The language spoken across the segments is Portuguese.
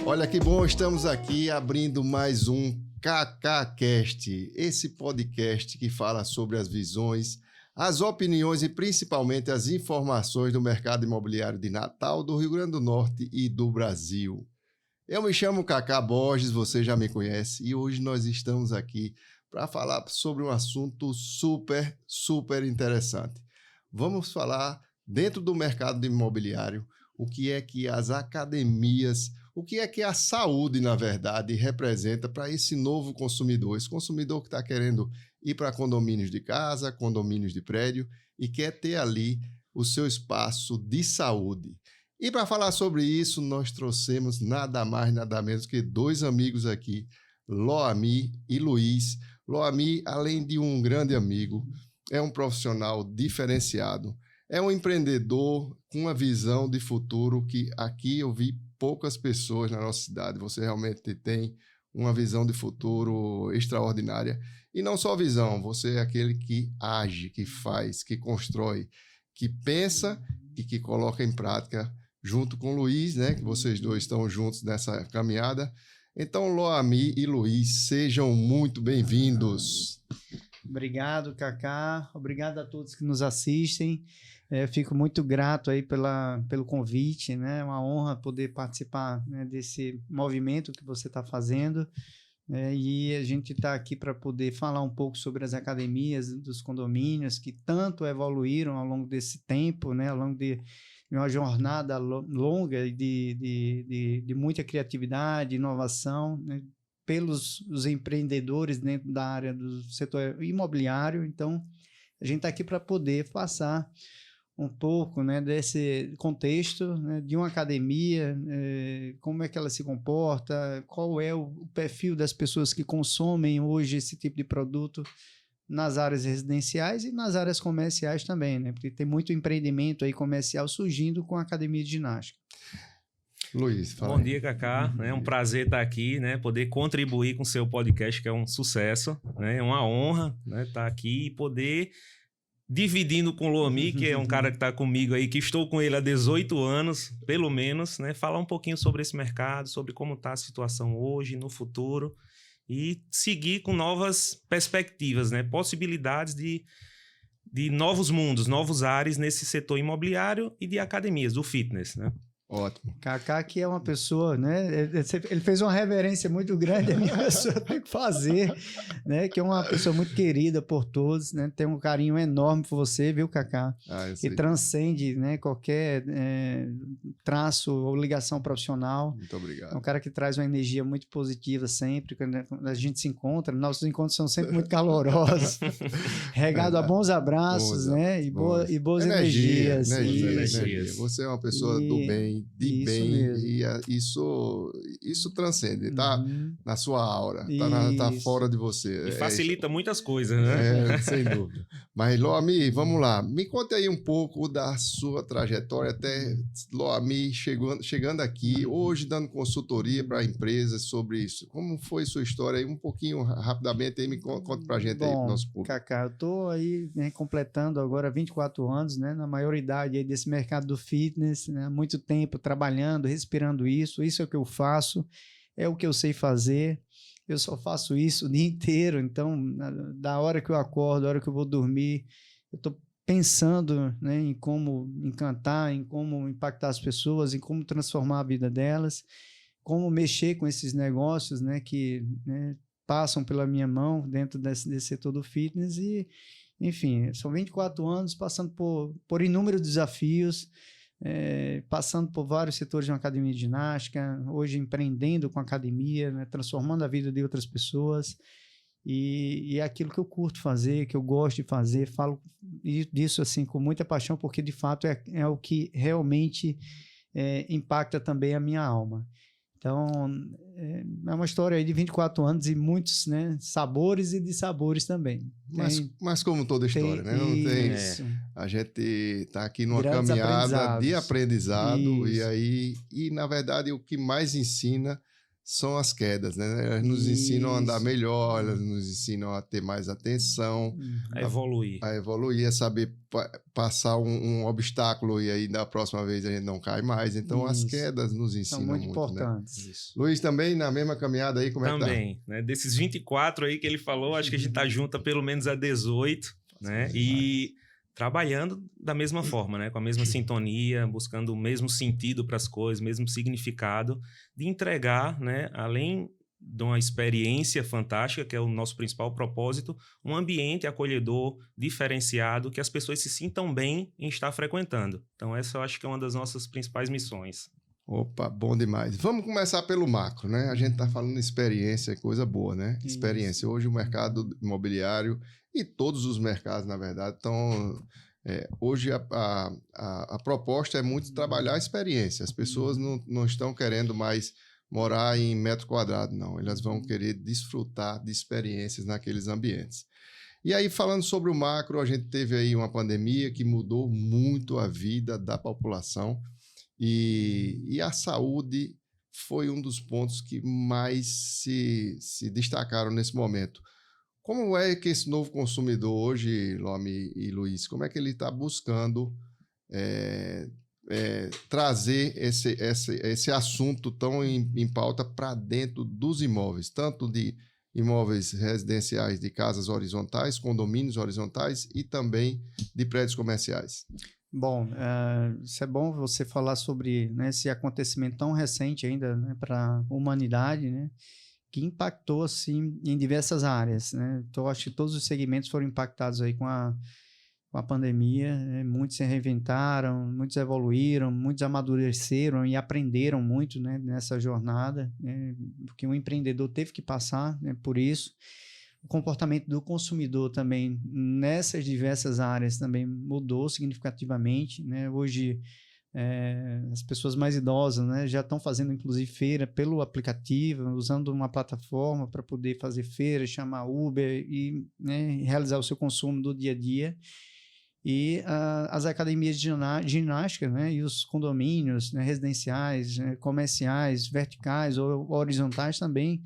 Olha que bom, estamos aqui abrindo mais um KKCast, esse podcast que fala sobre as visões, as opiniões e principalmente as informações do mercado imobiliário de Natal, do Rio Grande do Norte e do Brasil. Eu me chamo Cacá Borges, você já me conhece, e hoje nós estamos aqui para falar sobre um assunto super interessante. Vamos falar dentro do mercado imobiliário o que é que as academias, o que é que a saúde, na verdade, representa para esse novo consumidor, esse consumidor que está querendo ir para condomínios de casa, condomínios de prédio e quer ter ali o seu espaço de saúde. E para falar sobre isso, nós trouxemos nada mais, nada menos que dois amigos aqui, Loami e Luiz. Loami, além de um grande amigo, é um profissional diferenciado, é um empreendedor com uma visão de futuro que aqui eu vi poucas pessoas na nossa cidade. Você realmente tem uma visão de futuro extraordinária. E não só visão, você é aquele que age, que faz, que constrói, que pensa e que coloca em prática junto com o Luiz, né? Que vocês dois estão juntos nessa caminhada. Então, Loami e Luiz, sejam muito bem-vindos. Obrigado, Cacá. Obrigado a todos que nos assistem. Fico muito grato aí pelo convite, né? É uma honra poder participar, né, desse movimento que você está fazendo. E a gente está aqui para poder falar um pouco sobre as academias dos condomínios que tanto evoluíram ao longo desse tempo, né? Ao longo de uma jornada longa de muita criatividade, inovação, né? Pelos os empreendedores dentro da área do setor imobiliário. Então, a gente está aqui para poder passar um pouco, né, desse contexto, né, de uma academia, como é que ela se comporta, qual é o perfil das pessoas que consomem hoje esse tipo de produto nas áreas residenciais e nas áreas comerciais também, né, porque tem muito empreendimento aí comercial surgindo com a academia de ginástica. Luiz, fala. Bom dia, Cacá. É um prazer estar aqui, né? Poder contribuir com o seu podcast, que é um sucesso, né? É uma honra, né, estar aqui e poder dividindo com o Loami, que é um cara que está comigo aí, que estou com ele há 18 anos, pelo menos, né? Falar um pouquinho sobre esse mercado, sobre como está a situação hoje, no futuro, e seguir com novas perspectivas, né? Possibilidades de novos mundos, novos ares nesse setor imobiliário e de academias, do fitness, né? Ótimo. Cacá, que é uma pessoa, né? Ele fez uma reverência muito grande, a minha pessoa tem que fazer, né? Que é uma pessoa muito querida por todos, né? Tem um carinho enorme por você, viu, Cacá? E transcende, né, qualquer traço ou ligação profissional. Muito obrigado. É um cara que traz uma energia muito positiva sempre, quando a gente se encontra. Nossos encontros são sempre muito calorosos, regado a bons abraços, né? E boas energias. Energia. Você é uma pessoa do bem, de bem, mesmo. E isso transcende, tá na sua aura, tá fora de você. E facilita muitas coisas, né? Sem dúvida. Mas, Loami, vamos lá. Me conta aí um pouco da sua trajetória até Loami chegando aqui, hoje dando consultoria para empresas sobre isso. Como foi sua história aí? Um pouquinho rapidamente aí, me conta pra gente aí, pro nosso público. Cacá, eu tô aí, né, completando agora 24 anos, né, na maioridade aí desse mercado do fitness, né, há muito tempo trabalhando, respirando isso é o que eu faço, é o que eu sei fazer, eu só faço isso o dia inteiro. Então, da hora que eu acordo, da hora que eu vou dormir, eu estou pensando, né, em como encantar, em como impactar as pessoas, em como transformar a vida delas, como mexer com esses negócios, né, que, né, passam pela minha mão dentro desse setor do fitness. E, enfim, são 24 anos passando por inúmeros desafios, passando por vários setores de uma academia de ginástica, hoje empreendendo com a academia, né, transformando a vida de outras pessoas, e é aquilo que eu curto fazer, que eu gosto de fazer, falo disso assim com muita paixão, porque de fato é o que realmente impacta também a minha alma. Então, é uma história aí de 24 anos e muitos, né, sabores e dissabores também. Mas como toda história, né? Não tem, a gente está aqui numa caminhada de aprendizado, e na verdade, o que mais ensina são as quedas, né? Elas nos ensinam a andar melhor, elas nos ensinam a ter mais atenção, A evoluir. a evoluir, a saber passar um obstáculo e aí da próxima vez a gente não cai mais. Então as quedas nos ensinam são muito muito, importantes. né? Luiz, também na mesma caminhada aí, como é que tá? Também, né? Desses 24 aí que ele falou, acho que a gente tá junto há pelo menos a 18, né? E trabalhando da mesma forma, né? Com a mesma sintonia, buscando o mesmo sentido para as coisas, mesmo significado, de entregar, né? Além de uma experiência fantástica, que é o nosso principal propósito, um ambiente acolhedor, diferenciado, que as pessoas se sintam bem em estar frequentando. Então essa eu acho que é uma das nossas principais missões. Opa, bom demais. Vamos começar pelo macro, né? A gente está falando experiência, coisa boa, né? Isso. Experiência. Hoje o mercado imobiliário e todos os mercados, na verdade, estão... hoje a proposta é muito trabalhar a experiência. As pessoas não estão querendo mais morar em metro quadrado, não. Elas vão querer desfrutar de experiências naqueles ambientes. E aí, falando sobre o macro, a gente teve aí uma pandemia que mudou muito a vida da população. E a saúde foi um dos pontos que mais se destacaram nesse momento. Como é que esse novo consumidor hoje, Lomi e Luiz, como é que ele está buscando trazer esse assunto tão em pauta para dentro dos imóveis, tanto de imóveis residenciais de casas horizontais, condomínios horizontais e também de prédios comerciais? Bom, isso é bom você falar sobre, né, esse acontecimento tão recente ainda, né, para a humanidade, né, que impactou assim, em diversas áreas. Né? Então, acho que todos os segmentos foram impactados aí com a pandemia. Né? Muitos se reinventaram, muitos evoluíram, muitos amadureceram e aprenderam muito, né, nessa jornada, né, porque o empreendedor teve que passar, né, por isso. O comportamento do consumidor também nessas diversas áreas também mudou significativamente, né? Hoje as pessoas mais idosas, né, já estão fazendo inclusive feira pelo aplicativo, usando uma plataforma para poder fazer feira, chamar Uber e, né, realizar o seu consumo do dia a dia. E as academias de ginástica, né, e os condomínios, né, residenciais, né, comerciais, verticais ou horizontais também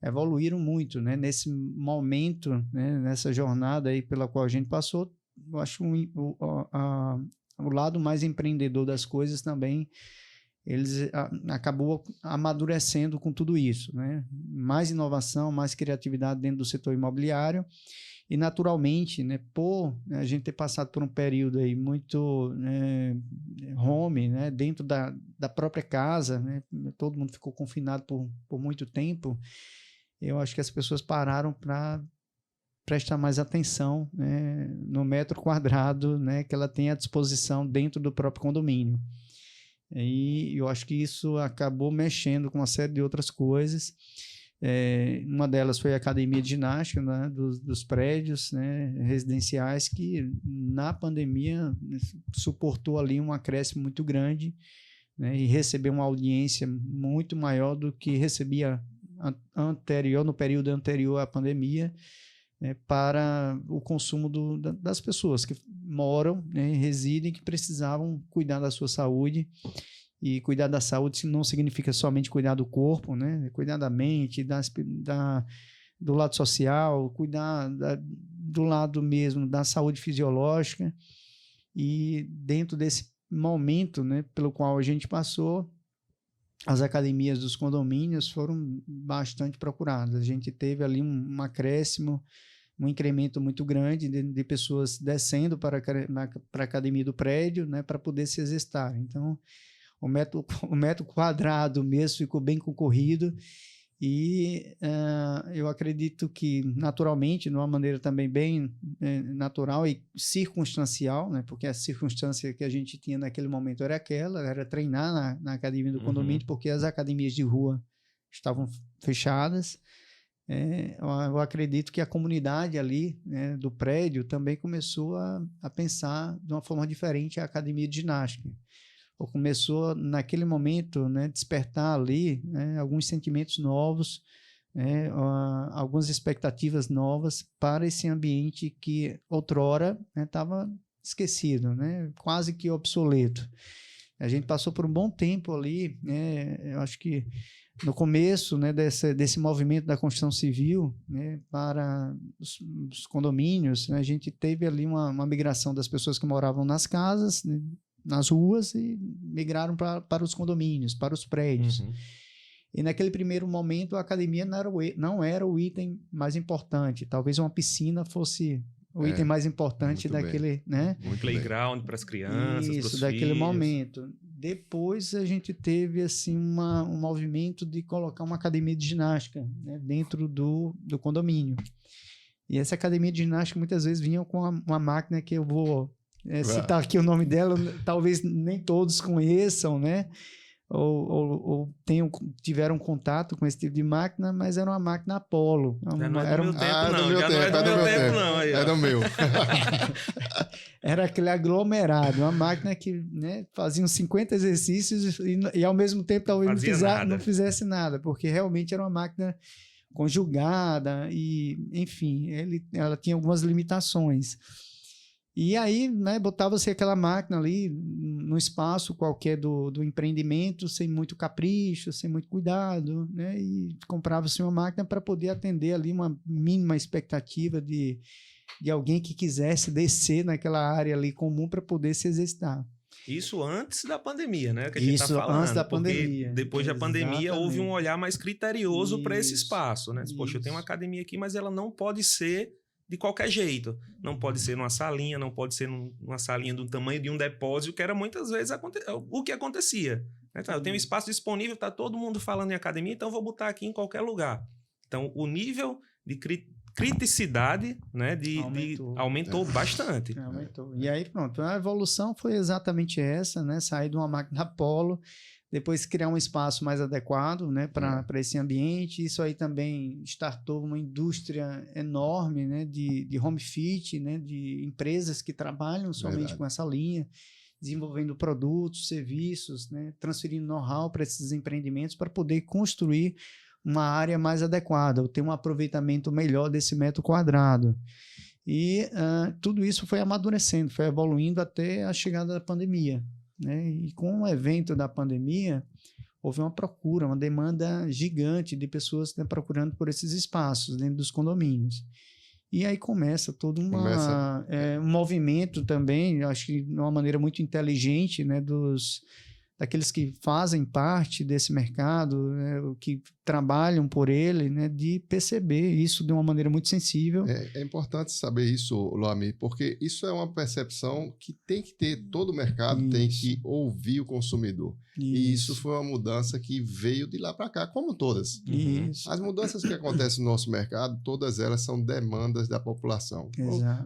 evoluíram muito, né? Nesse momento, né? Nessa jornada aí pela qual a gente passou. Eu acho o lado mais empreendedor das coisas também, eles acabou amadurecendo com tudo isso, né? Mais inovação, mais criatividade dentro do setor imobiliário e naturalmente, né, por a gente ter passado por um período aí muito home, né, dentro da própria casa, né? Todo mundo ficou confinado por muito tempo. Eu acho que as pessoas pararam para prestar mais atenção, né, no metro quadrado, né, que ela tem à disposição dentro do próprio condomínio. E eu acho que isso acabou mexendo com uma série de outras coisas. Uma delas foi a academia de ginástica, né, dos prédios, né, residenciais, que na pandemia suportou ali um acréscimo muito grande, né, e recebeu uma audiência muito maior do que recebia no período anterior à pandemia, né, para o consumo das pessoas que moram, né, residem, que precisavam cuidar da sua saúde. E cuidar da saúde não significa somente cuidar do corpo, né, cuidar da mente, do lado social, cuidar do lado mesmo da saúde fisiológica. E dentro desse momento, né, pelo qual a gente passou, as academias dos condomínios foram bastante procuradas. A gente teve ali um acréscimo, um incremento muito grande de pessoas descendo para a academia do prédio, né, para poder se exercitar. Então, o metro quadrado mesmo ficou bem concorrido e eu acredito que naturalmente, de uma maneira também bem natural e circunstancial, né, porque a circunstância que a gente tinha naquele momento era treinar na academia do condomínio, porque as academias de rua estavam fechadas. Eu acredito que a comunidade ali, né, do prédio também começou a pensar de uma forma diferente a academia de ginástica. Ou começou naquele momento, né, despertar ali, né, alguns sentimentos novos, né, algumas expectativas novas para esse ambiente que outrora estava esquecido, né, quase que obsoleto. A gente passou por um bom tempo ali, né? Eu acho que no começo, né, desse movimento da construção civil, né, para os condomínios, né, a gente teve ali uma migração das pessoas que moravam nas casas, né, nas ruas, e migraram para os condomínios, para os prédios. Uhum. E naquele primeiro momento a academia não era o item mais importante. Talvez uma piscina fosse o item mais importante daquele, né? Um playground para as crianças, isso, daquele momento. Depois a gente teve assim um movimento de colocar uma academia de ginástica, né, dentro do condomínio. E essa academia de ginástica muitas vezes vinha com uma máquina que eu vou citar aqui o nome dela, talvez nem todos conheçam, né? Ou tiveram contato com esse tipo de máquina, mas era uma máquina Apollo. Já não é do meu tempo, não. Já não é do meu tempo, não. É do meu. Era aquele aglomerado, uma máquina que, né, fazia uns 50 exercícios e ao mesmo tempo talvez não fizesse nada, porque realmente era uma máquina conjugada e, enfim, ela tinha algumas limitações. E aí, né, botava-se aquela máquina ali no espaço qualquer do empreendimento, sem muito capricho, sem muito cuidado, né, e comprava-se uma máquina para poder atender ali uma mínima expectativa de alguém que quisesse descer naquela área ali comum para poder se exercitar. Isso antes da pandemia, né? Que a gente Isso, tá falando, antes da pandemia. Depois da pandemia houve um olhar mais criterioso para esse espaço, né? Poxa, eu tenho uma academia aqui, mas ela não pode ser de qualquer jeito. Não pode ser numa salinha, não pode ser numa salinha do tamanho de um depósito, que era muitas vezes o que acontecia. Então, eu tenho um espaço disponível, tá todo mundo falando em academia, então eu vou botar aqui em qualquer lugar. Então, o nível de criticidade, né, aumentou bastante. Aumentou. E aí, pronto, a evolução foi exatamente essa, né? Sair de uma máquina Apollo, depois criar um espaço mais adequado, né, para esse ambiente. Isso aí também startou uma indústria enorme, né, de home fit, né, de empresas que trabalham somente com essa linha, desenvolvendo produtos, serviços, né, transferindo know-how para esses empreendimentos para poder construir uma área mais adequada, ou ter um aproveitamento melhor desse metro quadrado. E tudo isso foi amadurecendo, foi evoluindo até a chegada da pandemia, né? E com o evento da pandemia, houve uma procura, uma demanda gigante de pessoas, né, procurando por esses espaços dentro dos condomínios. E aí começa todo um movimento também, acho que de uma maneira muito inteligente, né, daqueles que fazem parte desse mercado, né, que trabalham por ele, né, de perceber isso de uma maneira muito sensível. É importante saber isso, Loami, porque isso é uma percepção que tem que ter, todo o mercado tem que ouvir o consumidor. E isso foi uma mudança que veio de lá para cá, como todas. As mudanças que acontecem no nosso mercado, todas elas são demandas da população.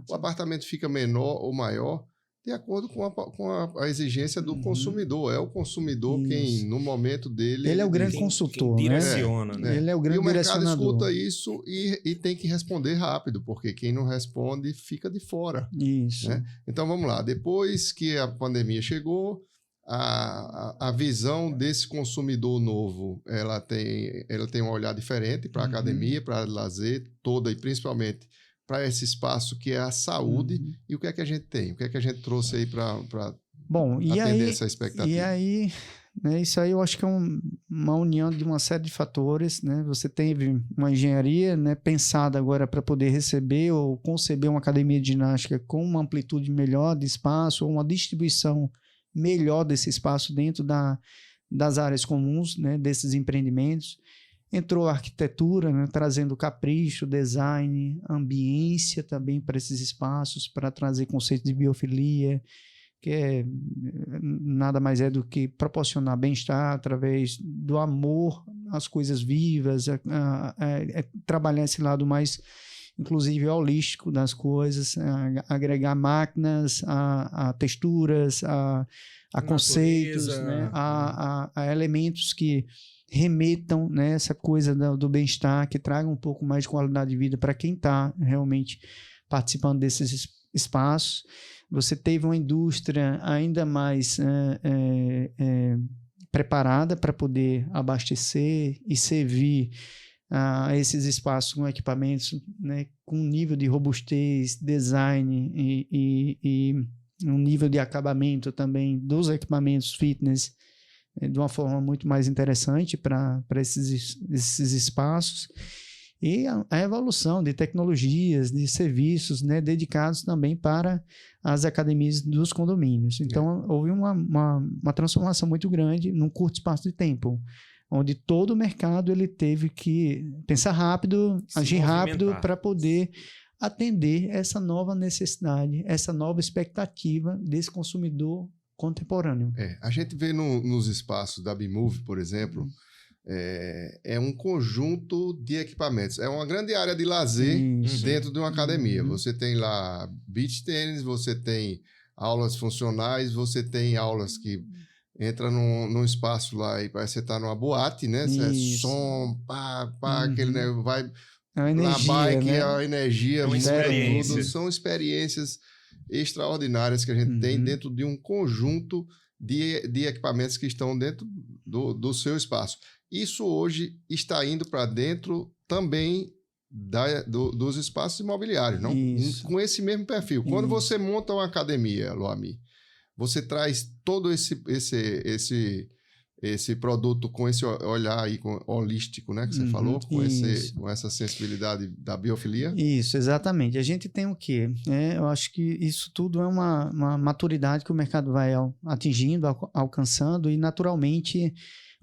O apartamento fica menor ou maior, de acordo com a exigência do consumidor. É o consumidor quem, no momento dele... Ele é o grande consultor, quem direciona, né? Ele é o grande direcionador. E o mercado escuta isso e tem que responder rápido, porque quem não responde fica de fora. Isso. Né? Então, vamos lá. Depois que a pandemia chegou, a visão desse consumidor novo, ela tem um olhar diferente para a academia, para lazer toda e principalmente para esse espaço que é a saúde. E o que é que a gente tem? O que é que a gente trouxe aí para atender essa expectativa? E aí, né, isso aí eu acho que é uma união de uma série de fatores, né? Você teve uma engenharia, né, pensada agora para poder receber ou conceber uma academia de ginástica com uma amplitude melhor de espaço, ou uma distribuição melhor desse espaço dentro das áreas comuns, né, desses empreendimentos. Entrou a arquitetura, né, trazendo capricho, design, ambiência também para esses espaços, para trazer conceito de biofilia, que nada mais é do que proporcionar bem-estar através do amor às coisas vivas, trabalhar esse lado mais, inclusive, holístico das coisas, agregar máquinas, a texturas, a conceitos, né, a elementos que remetam, né, essa coisa do bem-estar, que traga um pouco mais de qualidade de vida para quem está realmente participando desses espaços. Você teve uma indústria ainda mais preparada para poder abastecer e servir a esses espaços com equipamentos, né, com nível de robustez, design e um nível de acabamento também dos equipamentos fitness de uma forma muito mais interessante para esses espaços. E a evolução de tecnologias, de serviços, né, dedicados também para as academias dos condomínios. Então, houve uma transformação muito grande num curto espaço de tempo, onde todo o mercado ele teve que pensar rápido, agir rápido para poder atender essa nova necessidade, essa nova expectativa desse consumidor contemporâneo. A gente vê nos espaços da Bimove, por exemplo, é um conjunto de equipamentos. É uma grande área de lazer dentro de uma academia. Você tem lá beach tênis, você tem aulas funcionais, você tem aulas que entra num espaço lá e parece que você está numa boate, né? Som, aquele, né? Vai na bike, né? A energia, tudo. São experiências extraordinárias que a gente tem dentro de um conjunto de equipamentos que estão dentro do seu espaço. Isso hoje está indo para dentro também dos espaços imobiliários, não? Com esse mesmo perfil. Quando você monta uma academia, Loami, você traz todo esse produto com esse olhar aí holístico, né, que você falou, com essa sensibilidade da biofilia? Isso, exatamente. A gente tem o quê? Eu acho que isso tudo é uma maturidade que o mercado vai atingindo, alcançando, e naturalmente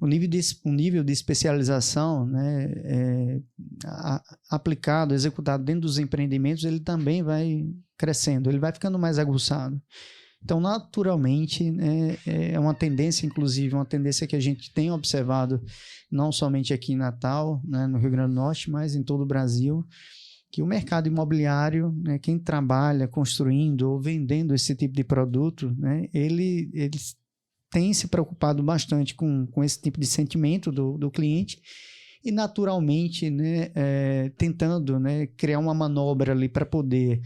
o nível de especialização, né, aplicado, executado dentro dos empreendimentos, ele também vai crescendo, ele vai ficando mais aguçado. Então, naturalmente, é uma tendência, inclusive, uma tendência que a gente tem observado, não somente aqui em Natal, né, no Rio Grande do Norte, mas em todo o Brasil, que o mercado imobiliário, né, quem trabalha construindo ou vendendo esse tipo de produto, né, eles têm se preocupado bastante com esse tipo de sentimento do cliente e, naturalmente, né, tentando, né, criar uma manobra ali para poder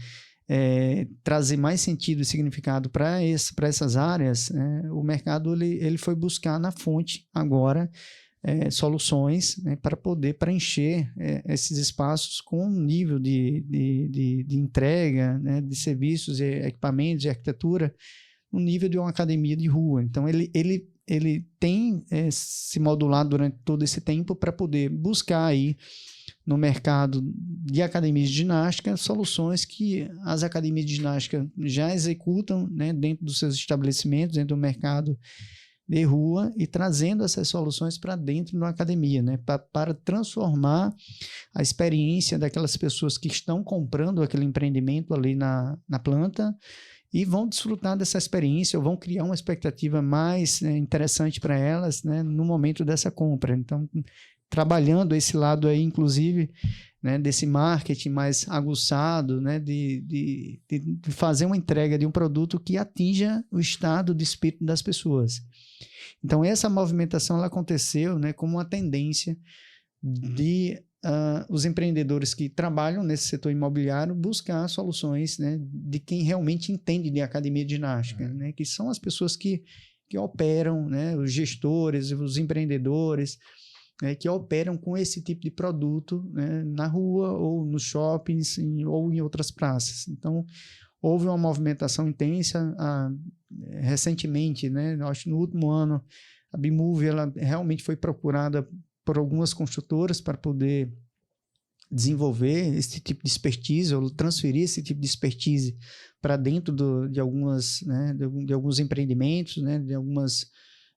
trazer mais sentido e significado para essas áreas. O mercado ele foi buscar na fonte agora soluções, né, para poder preencher esses espaços com um nível de entrega, né, de serviços, equipamentos e arquitetura, no nível de uma academia de rua. Então, ele tem se modulado durante todo esse tempo para poder buscar aí no mercado de academias de ginástica soluções que as academias de ginástica já executam, né, dentro dos seus estabelecimentos, dentro do mercado de rua, e trazendo essas soluções para dentro de uma academia, né, para transformar a experiência daquelas pessoas que estão comprando aquele empreendimento ali na planta e vão desfrutar dessa experiência ou vão criar uma expectativa mais interessante para elas, né, no momento dessa compra. Então, trabalhando esse lado aí, inclusive, né, desse marketing mais aguçado, né, de fazer uma entrega de um produto que atinja o estado de espírito das pessoas. Então, essa movimentação ela aconteceu, né, como uma tendência de os empreendedores que trabalham nesse setor imobiliário buscar soluções, né, de quem realmente entende de academia de ginástica, né, que são as pessoas que operam, né, os gestores, os empreendedores, que operam com esse tipo de produto, né, na rua ou nos shoppings ou em outras praças. Então, houve uma movimentação intensa recentemente, né, acho que no último ano, a Bimove ela realmente foi procurada por algumas construtoras para poder desenvolver esse tipo de expertise ou transferir esse tipo de expertise para dentro de algumas, né, de alguns empreendimentos, né, de algumas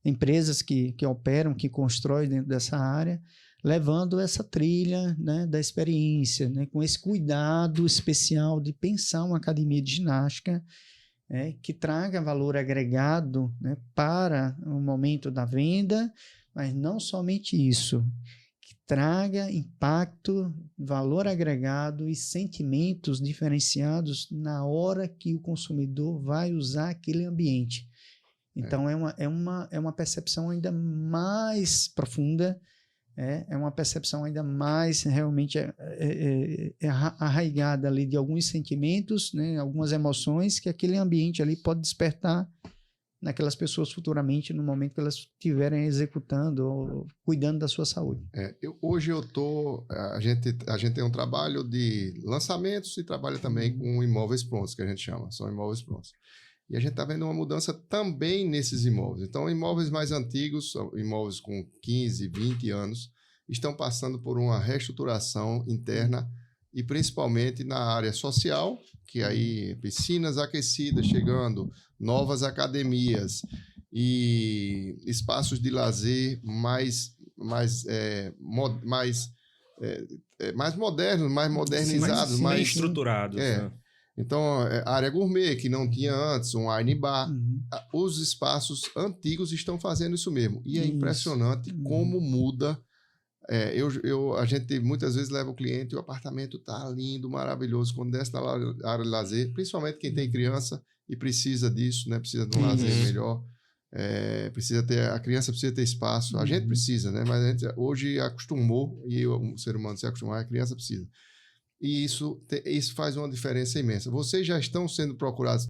empresas que operam, que constroem dentro dessa área, levando essa trilha, né, da experiência, né, com esse cuidado especial de pensar uma academia de ginástica que traga valor agregado, né, para o momento da venda, mas não somente isso, que traga impacto, valor agregado e sentimentos diferenciados na hora que o consumidor vai usar aquele ambiente. Então, é uma percepção ainda mais profunda, é uma percepção ainda mais realmente arraigada ali de alguns sentimentos, né, algumas emoções que aquele ambiente ali pode despertar naquelas pessoas futuramente, no momento que elas estiverem executando ou cuidando da sua saúde. Hoje a gente tem um trabalho de lançamentos e trabalha também com imóveis prontos, que a gente chama, são imóveis prontos. E a gente está vendo uma mudança também nesses imóveis. Então, imóveis mais antigos, imóveis com 15, 20 anos, estão passando por uma reestruturação interna e principalmente na área social, que aí piscinas aquecidas chegando, novas academias e espaços de lazer mais modernos, mais modernizados, bem mais estruturados. Né? Então, área gourmet, que não tinha antes, um wine bar. Os espaços antigos estão fazendo isso mesmo. E é impressionante como muda. A gente muitas vezes leva o cliente e o apartamento está lindo, maravilhoso. Quando desce na área de lazer, principalmente quem tem criança e precisa disso, né? Precisa de um lazer melhor. A criança precisa ter espaço. A gente precisa, né? Mas a gente hoje acostumou, e o ser humano se acostumar, a criança precisa. E isso faz uma diferença imensa. Vocês já estão sendo procurados